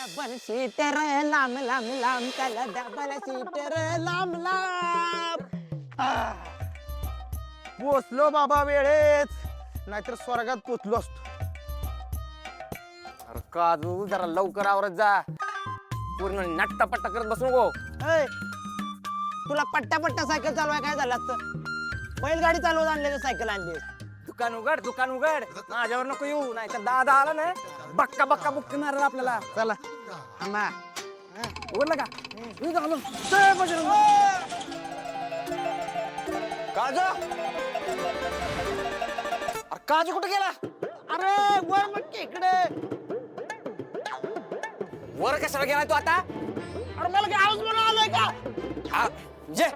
Double seater लांब लांब लांब त्याला डबल सीटर लांब लांब. पोचलो बाबा वेळेत, नाहीतर स्वर्गात पोचलो असतो. अरे काजू जरा लवकर आवरत जा, पूर्ण नट्टा पट्टा करत बसू नको. ऐ, तुला पट्टा पट्टा सायकल चालवाय काय झालं असतं? बैलगाडी चालवत आणले सायकल आणली. दुकान उघड माझ्यावर नको येऊ, नाही तर दादा आला ना बक्का बक्का बुक्की मारला आपल्याला. चला आम्हा उघडलं का? मी झालो. जय बजरंग. काजू, अरे काजू कुठे गेला? अरे वर मग इकडे. वर कशाला गेला तू आता? अरे मला काय हाऊस म्हणून आलोय का? आ, जे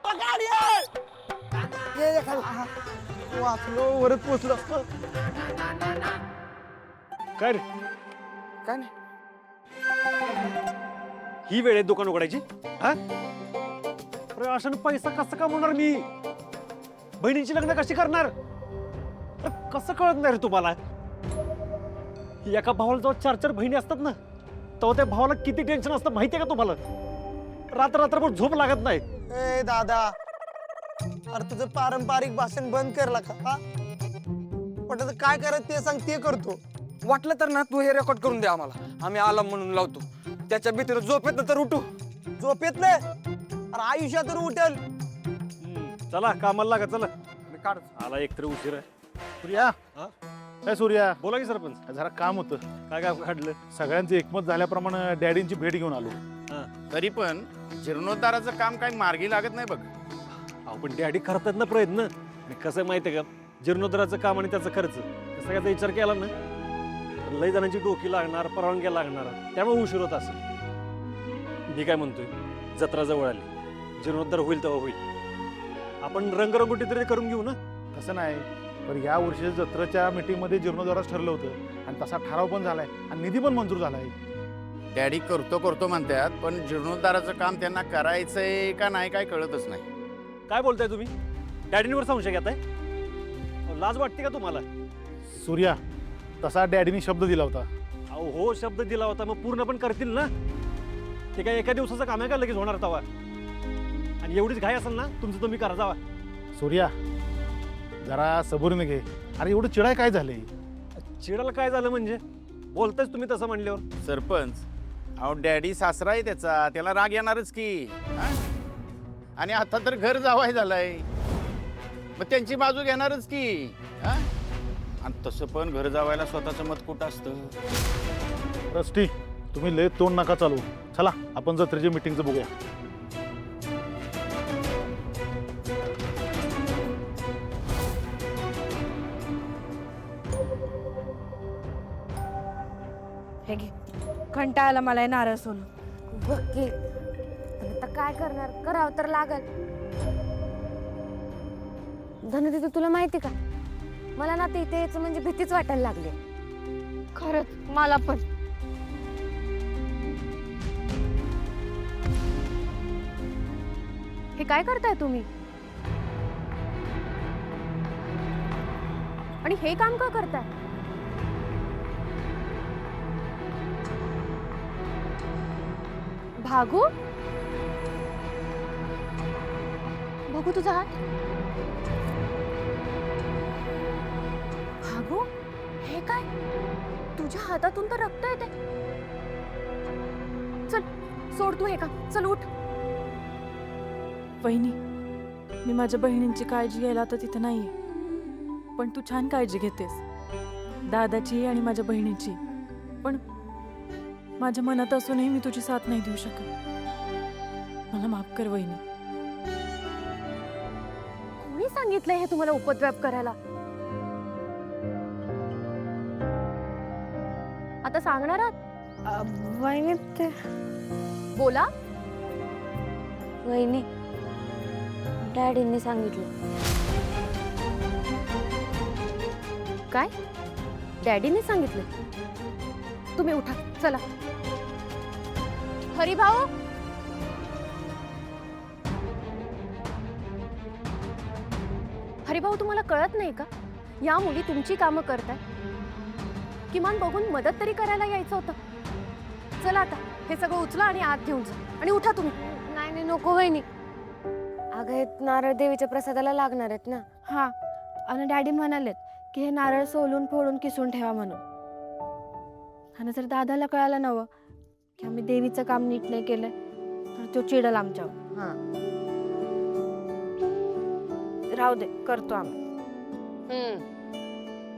गाडी आहे. ये खाली. वाचलो, वरच पोचलो असतो. काय रे काय नाही. ही वेळ आहे दुकान उघडायची? हा अरे अशाने पैसा कसा कमवणार मी? बहिणींची लग्न कशी करणार? अरे कसं कळत नाही रे तुम्हाला? एका भावाला जेव्हा 4-4 बहिणी असतात ना, तेव्हा त्या भावाला किती टेन्शन असतं माहितीये का तुम्हाला? रात्रभर झोप लागत नाही. ए दादा, अरे तुझं पारंपरिक भाषण बंद करला का? हा? पण आता काय करत ते सांग, ते करतो. वाटलं तर ना तू हे रेकॉर्ड करून दे आम्हाला, आम्ही आलाम म्हणून लावतो. त्याच्या भीतीला झोपेत ना तर उठू. झोपेत नाही, अरे आयुष्यात तर उठल. चला कामाला लागा. चला मी काढतो. आला एकतरी उशीर आहे. सूर्या, काय सूर्या, बोला की सरपंच, जरा काम होतं. काय काय काढलं? सगळ्यांचं एकमत झाल्याप्रमाणे डॅडींची भेट घेऊन आलो. तरी पण जीर्णोद्धाराचं काम काही मार्गी लागत नाही बघ. अहो पण डॅडी करतात ना प्रयत्न. आणि कसं आहे माहिती आहे का, जीर्णोद्धाराचं काम आणि त्याचा खर्च या सगळ्याचा विचार केला ना, तर लई जणांची डोकी लागणार, परवानग्या लागणार, त्यामुळे उशीर होत असं. मी काय म्हणतोय, जत्रा जवळ आली, जीर्णोद्धार होईल तेव्हा होईल. आपण रंगरंगोटी तरी करून घेऊ ना. तसं नाही, पण या वर्षीच्या जत्रेच्या मीटिंगमध्ये जीर्णोद्धाराच ठरलं होतं आणि तसा ठराव पण झालाय आणि निधी पण मंजूर झालाय. डॅडी करतो म्हणतात, पण जीर्णोद्धाराचं काम त्यांना करायचंय का नाही काय कळतच नाही. काय बोलताय तुम्ही? डॅडींवर संशय घेताय? लाज वाटते का तुम्हाला? सूर्या, तसा डॅडीने शब्द दिला होता. अहो हो, शब्द दिला होता, मग पूर्ण पण करतील ना. ते काय एका दिवसाचं काम आहे का लगेच होणार तवा? आणि एवढीच घाई असेल ना तुमचं, तुम्ही करा जावा. सूर्या, जरा सबुरीने घे. अरे एवढं चिडाय काय झालंय? चिडायला काय झालं म्हणजे? बोलतायच तुम्ही तसं म्हणल्यावर. सरपंच, अहो डॅडी सासरा आहे त्याला राग येणारच की. हा? आणि आता तर घर जावाय झालंय, मग त्यांची बाजू घेणारच की. हा? आणि तसं पण घर जावायला स्वतःचं मत कुठं असतं. रस्टी, तुम्ही लय तोंड नका चालू. चला आपण जत्रेच्या मीटिंगचं बघूया. हे घे, कंटाळाला मला नारळ सोलून. बघ की, पण आता काय करणार, करावं तर लागल. धनदीदी, तुला माहिती का, मला ना ते इथे यायचं म्हणजे भीतीच वाटायला लागली. खरंच मला पण. हे काय करताय तुम्ही? आणि हे काम का करताय? भागू, बघू तुझा हात. भागू, हे काय? तुझ्या हातातून तर रक्त येते. चल सोड तू हे काम, चल उठ. वहिनी, मी माझ्या बहिणींची काळजी घ्यायला तर तिथे नाहीये, पण तू छान काळजी घेतेस, दादाची आणि माझ्या बहिणीची. पण माझ्या मनात असूनही मी तुझी साथ नाही देऊ शकत. मला माफ कर वहिनी. कोणी सांगितलंय हे तुम्हाला उपद्व्याप करायला? आता सांगणार आहात? वहिनी, ते बोला. वहिनी, डॅडींनी सांगितलं. काय? डॅडीने सांगितलं? तुम्ही उठा, चला. हरिभाऊ, हरिभाऊ, तुम्हाला कळत नाही का? या मुली तुमची कामं करताय. किमान बघून मदत तरी करायला यायचं होतं. चला आता हे सगळं उचला आणि आत घेऊन जा आणि उठा तुम्ही. नाही नाही नको वहिनी. अगं हे नारळ देवीच्या प्रसादाला लागणार आहेत ना. हा आणि डॅडी म्हणालेत की हे नारळ सोलून फोडून किसून ठेवा म्हणून. आणि जर दादाला कळालं नवं की आम्ही देवीचं काम नीट नाही केलंय तर तो चिडल आमच्यावर. हा राहू दे करतो आम्ही.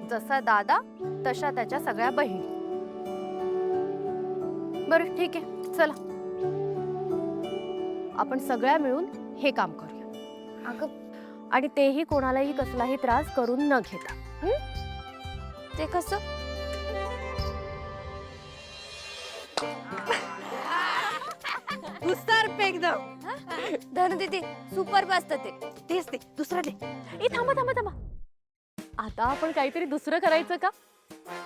जसा दादा तशा त्याच्या सगळ्या बहिणी. बरं ठीक आहे चला आपण सगळ्या मिळून हे काम करूया. अगं आणि तेही कोणालाही कसलाही त्रास करून न घेता. ते कसं? एकदम धनु दीदी सुपर पास्ता ते. तेच ते दुसरं दे. ए थांबा थांबा थांबा. आता आपण काहीतरी दुसरं करायचं का?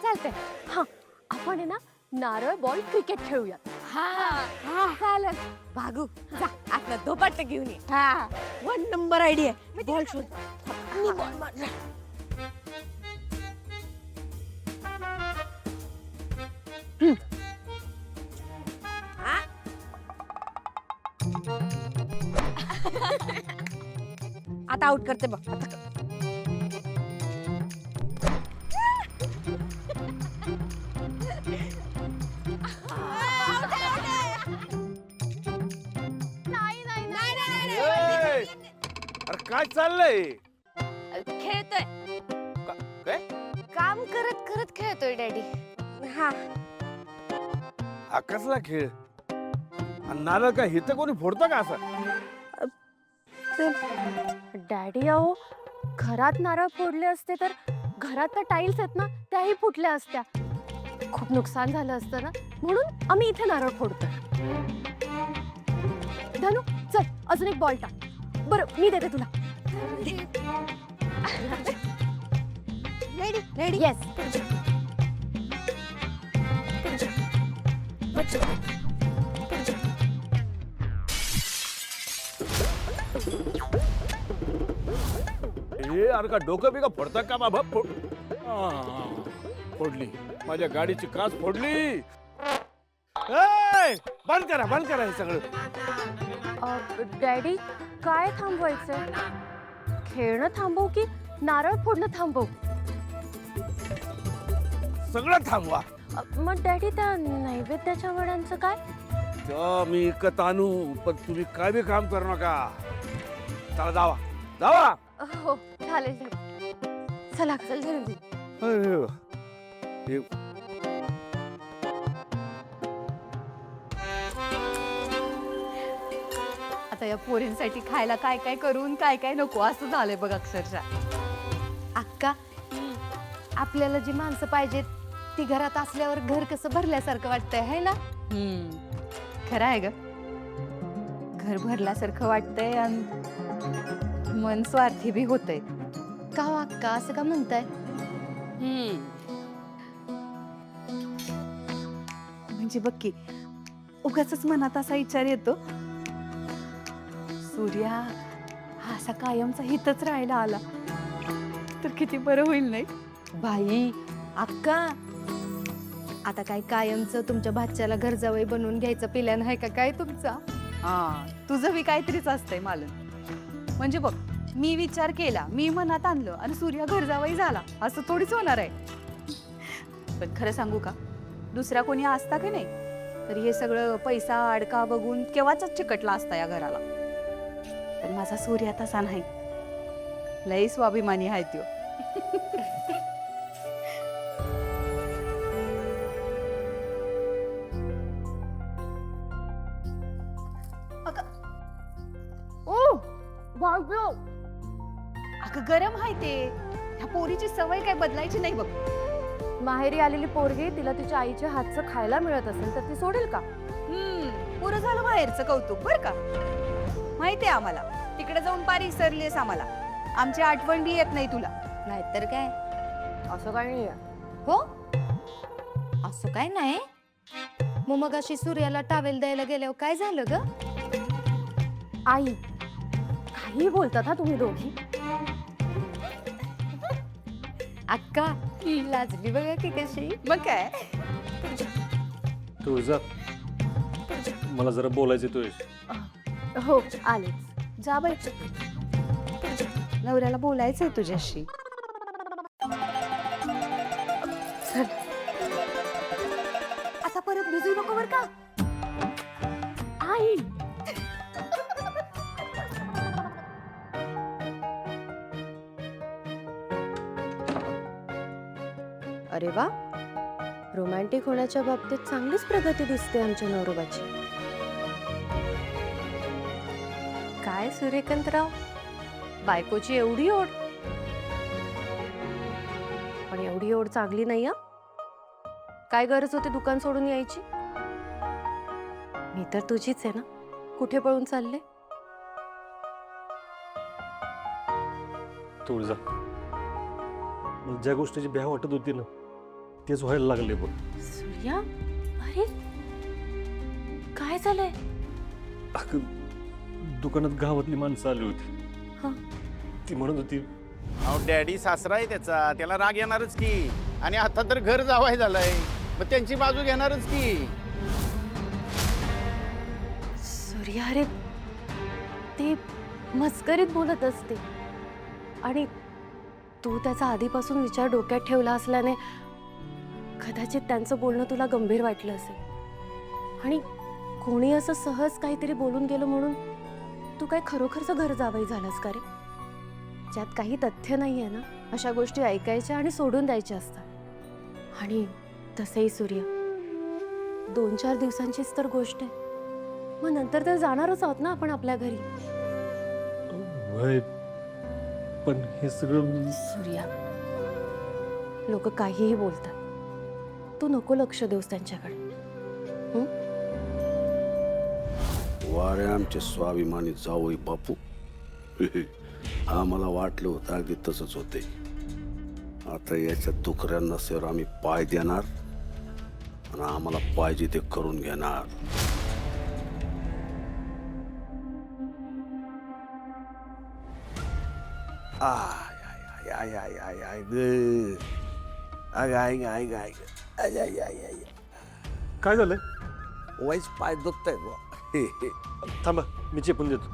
चालतंय. हा आपण आहे ना नारळ बॉल क्रिकेट खेळूया. हा चालेल. भागू जा आपला धोपाट घेऊन ये. हा 1 नंबर आयडिया. बॉल शोध. मी बॉल मारला. आता आउट करते बघ. आता कर. अरे काय चाललंय? खेळतोय. काय? काम करत करत खेळतोय डॅडी. हा हा कसला खेळ? आणि नारळ काय हिथं कोणी फोडतं का असं? डॅडी अहो घरात नारळ फोडले असते तर घरात तर टाईल्स आहेत ना त्याही फुटल्या असत्या. खूप नुकसान झालं असतं ना म्हणून आम्ही इथे नारळ फोडतो. धनु चल अजून एक बॉल टाक. बरं मी देते तुला. Ready ready yes. ए अरे का डोकं बिका फोडतात का बाबा? फोडली माझ्या गाडीची काच फोडली. ए, बंद करा हे सगळं. डॅडी काय थांबवायचंय? खेळणं थांबवू की नारळ फोडणं थांबवू? सगळं थांबवा. मग डॅडी त्या नैवेद्याच्या वड्यांचं काय? मी इकत आणू पण तुम्ही काय बी काम करू नका. चला जावा जावा. हो चालेल चालेल. चला चल धनु. हे आता या पोरींसाठी खायला काय काय करून काय काय नको असं झालंय बघ अक्षरशः. अक्का आपल्याला जी माणसं पाहिजेत ती घरात असल्यावर घर कसं भरल्यासारखं वाटतंय है ना? खरं आहे ग. घर भरल्यासारखं वाटतंय आणि मन स्वार्थी बी होतंय. का हो अक्का असं का म्हणताय? म्हणजे बघ की उगाचच मनात असा विचार येतो सूर्या हा असा कायमचा हितच राहायला आला तर किती बरं होईल नाही? बाई अक्का आता काय कायमचं तुमच्या भाच्याला घर जावई बनवून घ्यायचं प्लॅन आहे का काय तुमचा? हा तुझं बी काहीतरीच असतंय मालन. म्हणजे बघ मी विचार केला मी मनात आणलं आणि सूर्या घर जावई झाला असं थोडीच होणार आहे. पण खरं सांगू का दुसरा कोणी असता का नाही तर हे सगळं पैसा अडका बघून केव्हाच चिकटला असता या घराला. पण माझा सूर्य तसा नाही. लई स्वाभिमानी आहे त्यो. अगं गरम आहे ते. ह्या पोरीची सवय काय बदलायची नाही बघ. माहेरी आलेली पोरगी तिला तिच्या आईच्या हातचं खायला मिळत असेल तर ती सोडेल का? पुरं झालं बाहेरचं कौतुक बर का. माहितीये आम्हाला तिकडे जाऊन पार विसरलीस आम्हाला. आमची आठवण बी येत नाही तुला. नाहीतर काय. असं काय नाही हो. असं काय नाही. मग अशी सूर्याला टावेल द्यायला गेल्यावर काय झालं ग? आई काही बोलतात हा तुम्ही दोघी. अक्का लाजली बघा की कशी. मग काय तुझं मला जरा बोलायचं तुझ्याशी. हो आलेच. जा बाई, नवऱ्याला बोलायचंय तुझ्याशी. चल. आता परत भिजू नको बर का आई. अरे वा, रोमॅन्टिक होण्याच्या बाबतीत चांगलीच प्रगती दिसते आमच्या नवरोबाची. काय सूर्यकांतराव, बायकोची एवढी ओढ, पण एवढी ओढ चांगली नाही. काय गरज होती दुकान सोडून यायची? मी तर तुझीच आहे ना, कुठे पळून चालले? थोड जा. मला ज्या गोष्टीची भ्या वाटत होती ना तेच व्हायला लागले बघ. सूर्या, अरे काय झालंय? अगं, दुकानात गावातली माणसं आली हा. होती. ती म्हणत होती अहो डॅडी सासरा आहे त्याचा, त्याला राग येणारच की. आणि आता तर घर जावाय झालंय, मग त्यांची बाजू घेणारच की. सूर्या, अरे ते मस्करीत बोलत असते आणि तू त्याचा आधीपासून विचार डोक्यात ठेवला असल्याने कदाचित त्यांचं बोलणं तुला गंभीर वाटलं असेल आणि कोणी असं सहज काहीतरी बोलून गेलं म्हणून तू काय खरोखरचं घर जावई झालास का रे? ज्यात काही तथ्य नाहीये ना, अशा गोष्टी ऐकायच्या आणि सोडून द्यायच्या असतात. आणि तसेही सूर्य, 2-4 दिवसांचीच तर गोष्ट आहे. मग नंतर तर जाणारच आहोत ना आपण आपल्या घरी. "वय, पण हे सगळं सूर्या, लोक काहीही बोलतात, तू नको लक्ष देऊस त्यांच्याकडे. वारे आमचे स्वाभिमानी जावई बापू. आम्हाला वाटलं होतं अगदी तसंच होते. आता याच्या दुकऱ्या नसेवर आम्ही पाय देणार आणि आम्हाला पाहिजे ते करून घेणार. आय आय आय आय आय ग. आय आय आय आय आय आय आय आय. काय झालंय? वाईच पाय दुखतायत बुवा. थांबा, मी चेपून देतो.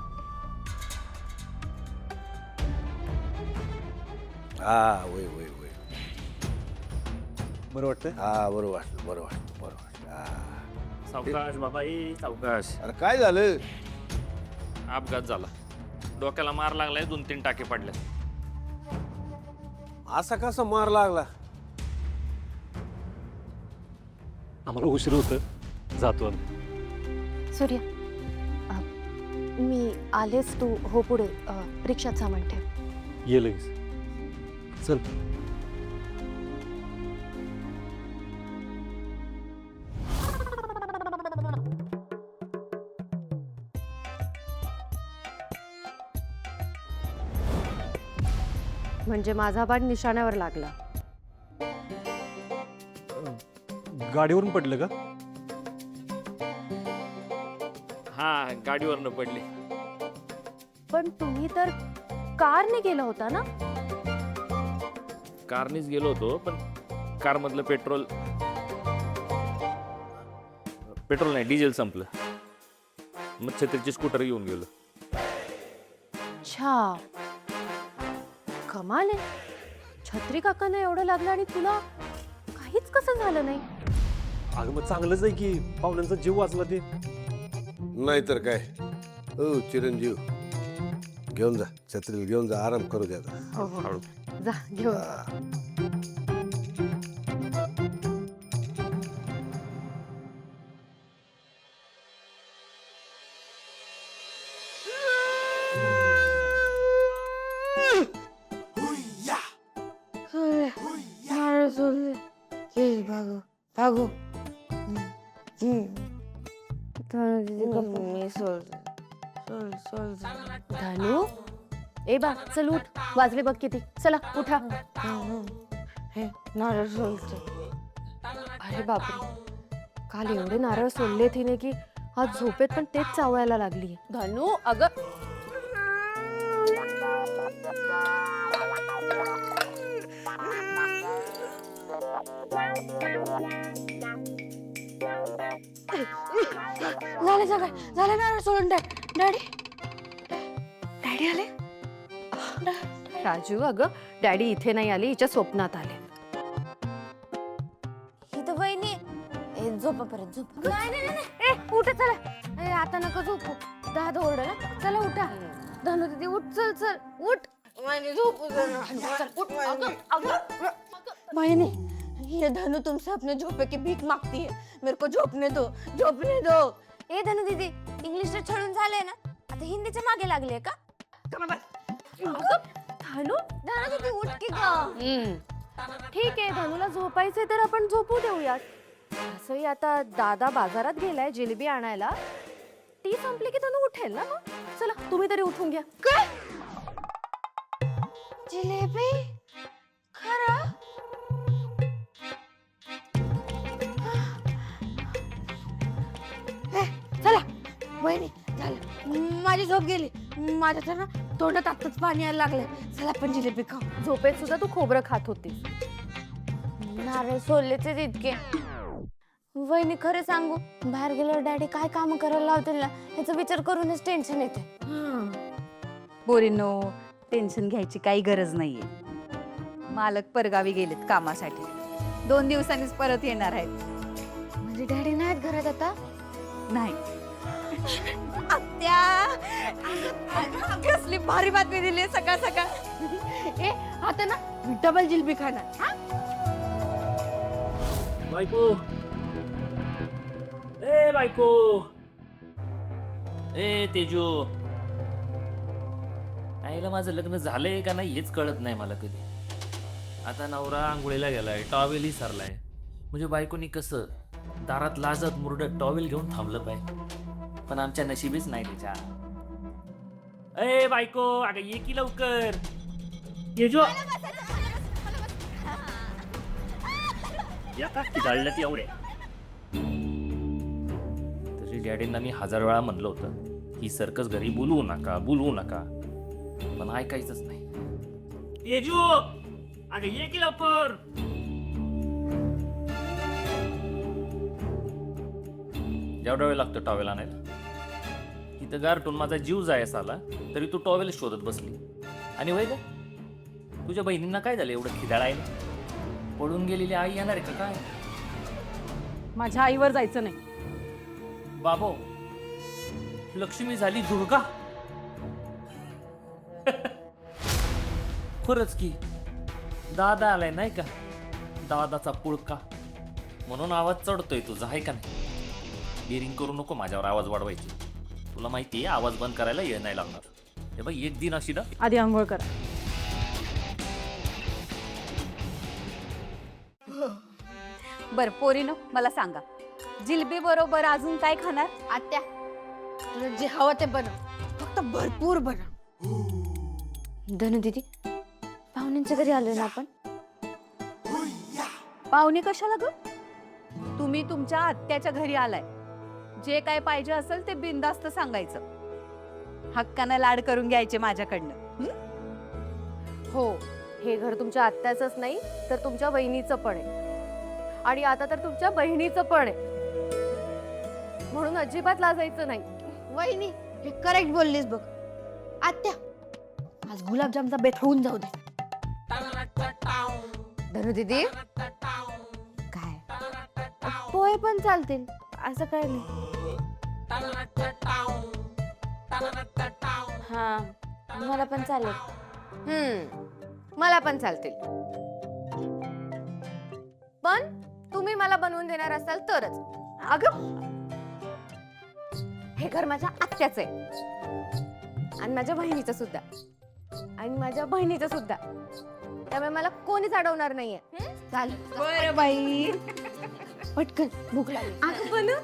हा वय वय वय. बरं वाटतंय? हा बरं वाटलं बरं वाटलं बरं वाटलं. हा. सावकाश बाबाई, सावकाश. अरे काय झालं? अपघात झाला, डोक्याला मार लागलाय, 2-3 टाके पडले. असा कसा मार लागला? आम्हाला उशीर होतं, जातो आम्ही. सूर्या, मी आलेच, तू हो पुढे. रिक्षात सामान ठेव. ये लगेच. चल. म्हणजे माझा बाण निशाण्यावर लागला. गाडीवरून पडलं का? हा, गाडीवरनं पडली. पण तुम्ही तर कारने गेला होता ना? कारनीच गेलो होतो, पण कार मधलं पेट्रोल नाही, डिझेल संपलं. मग छत्रीची स्कूटर घेऊन गेलो. अच्छा, कमाल आहे. छत्री काकांना एवढं लागलं आणि तुला काहीच कसं झालं नाही? अगं मग चांगलंच आहे की, पाहुण्यांचा जीव वाचला ते. नाहीतर काय. हो चिरंजीव, घेऊन जा छत्रीला, घेऊन जा, आराम करू द्या. हो हो, जा घेऊन. धनु, ए बा चल उठ, वाजले बघ किती. चला उठा. हे नारळ सोलते. अरे बापरे, काल एवढे नारळ सोलले तिने की आज झोपेत पण तेच चावायला लागली. धनु, अगं झाले सगळे झाले ना सोडून डॅडी डॅडी आले राजू अगं डॅडी इथे नाही आली, हिच्या स्वप्नात आले. ही तर वहिनी ए झोपा परत झोप नाही नाही नाही ए उठ चला ए आता नका झोपू दादा ओरडला चला उठा धनु दीदी उठ चल चल उठ वहिनी झोपू दे ना चल उठ अगं वहिनी ये धनु तुमसे अपने झोपे की भीख मांगती है मेरे को झोपने दो ए धनु दीदी इंग्लिश छळून झाले ना आता हिंदीच्या मागे लागले का धनु धनु दीदी उठ की गं ठीक आहे, धनुला झोपायचंय तर आपण झोपू देऊयात. असंही आता दादा बाजारात गेलाय जिलेबी आणायला, ती संपली की धनु उठेल ना. मग चला तुम्ही तरी उठून घ्या. काय जिलेबी खरं चला वहिनी झालं माझी झोप गेली माझ्या तर ना तोंडात आत्ताच पाणी यायला लागलंय चला आपण जिलेबी खाऊ झोपेत सुद्धा तू खोबरं खात होतीस. नारळ सोललेचे तितके वहिनी खरं सांगू बाहेर गेल्यावर डॅडी काय काम करायला लावतील ना ह्याचा विचार करूनच टेन्शन येते. पोरींनो टेन्शन घ्यायची काही गरज नाहीये. मालक परगावी गेलेत कामासाठी, 2 दिवसांनीच परत येणार आहेत. म्हणजे डॅडी नाहीत घरात आता नाही आत्या कसली भारी बातमी दिली सकाळ सकाळ. ए आता ना डबल जिलेबी खाणार हा? बायको ए बायको ए तेजू, आईला माझं लग्न झालंय का नाही हेच कळत नाही मला कधी. आता नवरा आंघोळीला गेलाय, टॉवेल ही सरलाय, म्हणजे बायकोनी कसं दारात लाजत मुरडत टॉवेल घेऊन थांबलं पाहिजे. पण आमच्या नशिबीच नाही तिच्या. ए बायको अगं ये की लवकर. तेजू या का जाळल्यात एवढे. तरी डॅडींना मी 1000 वेळा म्हणलं होतं ही सर्कस घरी बोलवू नका, पण ऐकायचंच नाही. तेजू अगं ये की लवकर. जेवढा वेळ लागतो टॉवेल आणायला. इथं गारटून माझा जीव जायस आला तरी तू टॉवेल शोधत बसली. आणि वय ग तुझ्या बहिणींना काय झालं एवढं खिदाळायला? पळून गेलेली आई येणार आहे का काय? माझ्या आईवर जायचं नाही. बाबो लक्ष्मी झाली दुर्गा. खरंच की दादा आलाय नाही का, दादाचा पुळका, म्हणून आवाज चढतोय तुझा आहे का नाही. डेअरिंग करू नको माझ्यावर आवाज वाढवायची. तुला माहितीये आवाज बंद करायला ये नाही लागणार. हे बघ एक दिन अशी ना. आधी आंघोळ करा. बर पोरीनो मला सांगा, जिलेबी बरोबर अजून काय खाणार? आत्या तुला जे हवं ते बनव फक्त भरपूर बनव. धनु दीदी पाहुण्यांच्या घरी आलोय ना आपण. पाहुणे कशाला ग? तुम्ही तुमच्या आत्याच्या घरी आलाय, जे काय पाहिजे असेल ते बिनधास्त सांगायचं. हक्कानं लाड करून घ्यायचे माझ्याकडनं. हो, हे घर तुमच्या आत्याचंच नाही तर तुमच्या बहिणीचं पण आहे, आणि आता तर तुमच्या बहिणीचं पण आहे, म्हणून अजिबात लाजायचं नाही. वहिनी हे करेक्ट बोललीस बघ. आत्या आज गुलाबजामचा बेत होऊन जाऊ दे. धनु दीदी काय पोहे पण चालतील असं काय नाही. हा मला पण चालेल. मला पण चालतील, पण तुम्ही मला बनवून देणार असाल तरच. अगं हे घर माझ्या आत्याचं आहे आणि माझ्या बहिणीचं सुद्धा, आणि माझ्या बहिणीचं सुद्धा, त्यामुळे मला कोणीच अडवणार नाहीये. चालेल बरं बाई. पटकन भूक लागली. अगं बनव.